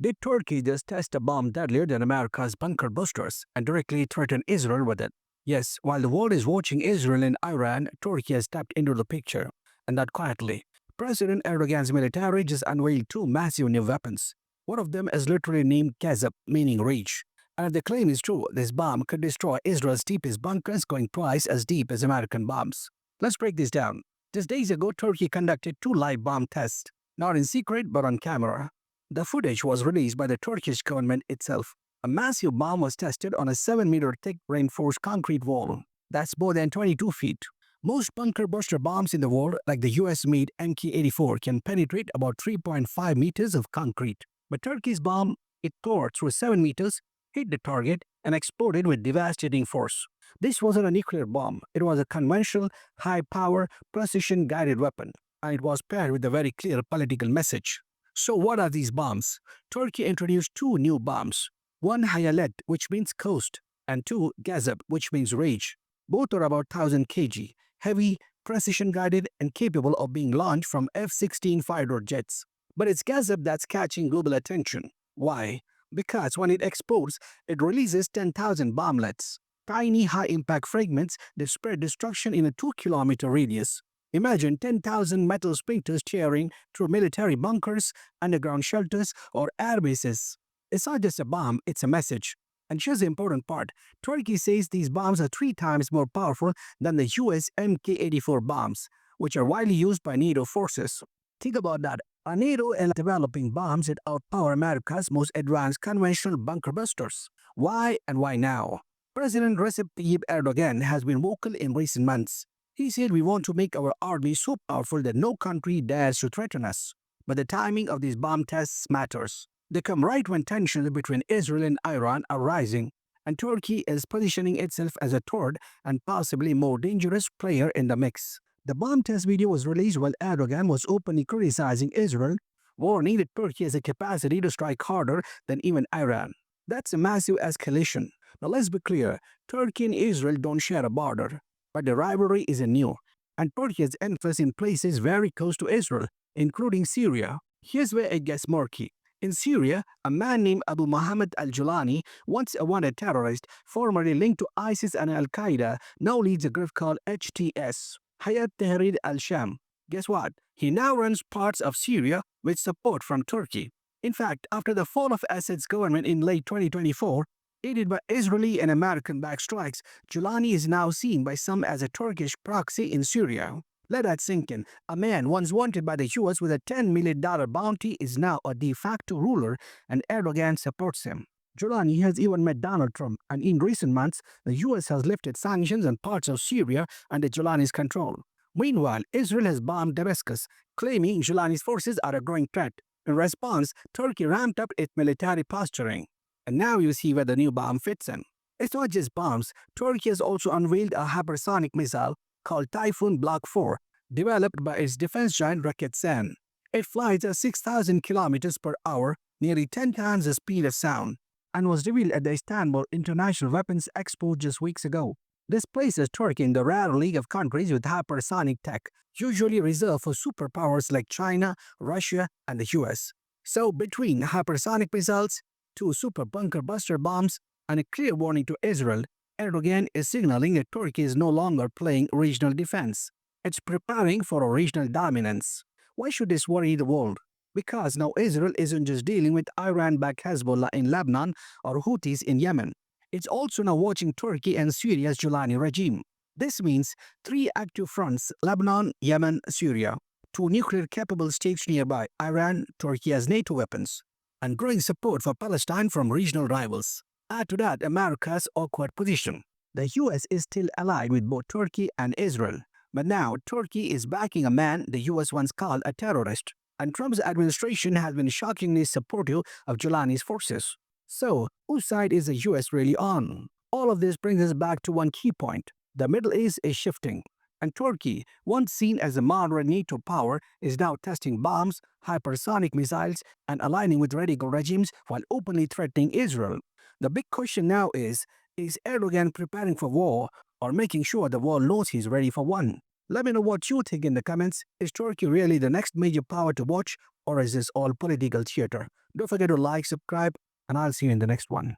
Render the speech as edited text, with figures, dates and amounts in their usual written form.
Did Turkey just test a bomb deadlier than America's bunker busters and directly threaten Israel with it? Yes, while the world is watching Israel and Iran, Turkey has stepped into the picture, and that quietly. President Erdogan's military just unveiled two massive new weapons. One of them is literally named Gazap, meaning rage. And if the claim is true, this bomb could destroy Israel's deepest bunkers, going twice as deep as American bombs. Let's break this down. Just days ago, Turkey conducted two live bomb tests, not in secret but on camera. The footage was released by the Turkish government itself. A massive bomb was tested on a 7-meter thick reinforced concrete wall. That's more than 22 feet. Most bunker buster bombs in the world, like the US-made Mk-84, can penetrate about 3.5 meters of concrete. But Turkey's bomb, it tore through 7 meters, hit the target, and exploded with devastating force. This wasn't a nuclear bomb. It was a conventional, high-power, precision-guided weapon, and it was paired with a very clear political message. So what are these bombs? Turkey introduced two new bombs. One Hayalet, which means coast, and two Gazap, which means rage. Both are about 1000 kg, heavy, precision-guided, and capable of being launched from F-16 fighter jets. But it's Gazap that's catching global attention. Why? Because when it explodes, it releases 10,000 bomblets, tiny high-impact fragments that spread destruction in a 2-kilometer radius. Imagine 10,000 metal splinters tearing through military bunkers, underground shelters, or air bases. It's not just a bomb, it's a message. And here's the important part. Turkey says these bombs are 3 times more powerful than the US Mk-84 bombs, which are widely used by NATO forces. Think about that. A NATO is developing bombs that outpower America's most advanced conventional bunker busters. Why and why now? President Recep Tayyip Erdogan has been vocal in recent months. He said we want to make our army so powerful that no country dares to threaten us. But the timing of these bomb tests matters. They come right when tensions between Israel and Iran are rising, and Turkey is positioning itself as a third and possibly more dangerous player in the mix. The bomb test video was released while Erdogan was openly criticizing Israel, warning that Turkey has a capacity to strike harder than even Iran. That's a massive escalation. Now let's be clear, Turkey and Israel don't share a border. But the rivalry isn't new, and Turkey has emphasis in places very close to Israel, including Syria. Here's where it gets murky. In Syria, a man named Abu Muhammad al-Julani, once a wanted terrorist, formerly linked to ISIS and al-Qaeda, now leads a group called HTS, Hayat Tahrir al-Sham. Guess what? He now runs parts of Syria with support from Turkey. In fact, after the fall of Assad's government in late 2024, aided by Israeli and American-backed strikes, Julani is now seen by some as a Turkish proxy in Syria. Let that sink in. A man once wanted by the US with a $10 million bounty is now a de facto ruler, and Erdogan supports him. Julani has even met Donald Trump, and in recent months, the US has lifted sanctions on parts of Syria under Julani's control. Meanwhile, Israel has bombed Damascus, claiming Julani's forces are a growing threat. In response, Turkey ramped up its military posturing. And now you see where the new bomb fits in. It's not just bombs. Turkey has also unveiled a hypersonic missile called Typhoon Block 4, developed by its defense giant Roketsan. It flies at 6,000 kilometers per hour, nearly 10 times the speed of sound, and was revealed at the Istanbul International Weapons Expo just weeks ago. This places Turkey in the rare league of countries with hypersonic tech, usually reserved for superpowers like China, Russia, and the US. So between hypersonic missiles, 2 super bunker buster bombs, and a clear warning to Israel, Erdogan is signaling that Turkey is no longer playing regional defense. It's preparing for a regional dominance. Why should this worry the world? Because now Israel isn't just dealing with Iran-backed Hezbollah in Lebanon or Houthis in Yemen. It's also now watching Turkey and Syria's Julani regime. This means 3 active fronts: Lebanon, Yemen, Syria. 2 nuclear-capable states nearby: Iran, Turkey has NATO weapons, and growing support for Palestine from regional rivals. Add to that America's awkward position. The US is still allied with both Turkey and Israel, but now Turkey is backing a man the US once called a terrorist, and Trump's administration has been shockingly supportive of Julani's forces. So, whose side is the US really on? All of this brings us back to one key point. The Middle East is shifting, and Turkey, once seen as a moderate NATO power, is now testing bombs, hypersonic missiles, and aligning with radical regimes while openly threatening Israel. The big question now is Erdogan preparing for war or making sure the world knows he's ready for one? Let me know what you think in the comments. Is Turkey really the next major power to watch, or is this all political theater? Don't forget to like, subscribe, and I'll see you in the next one.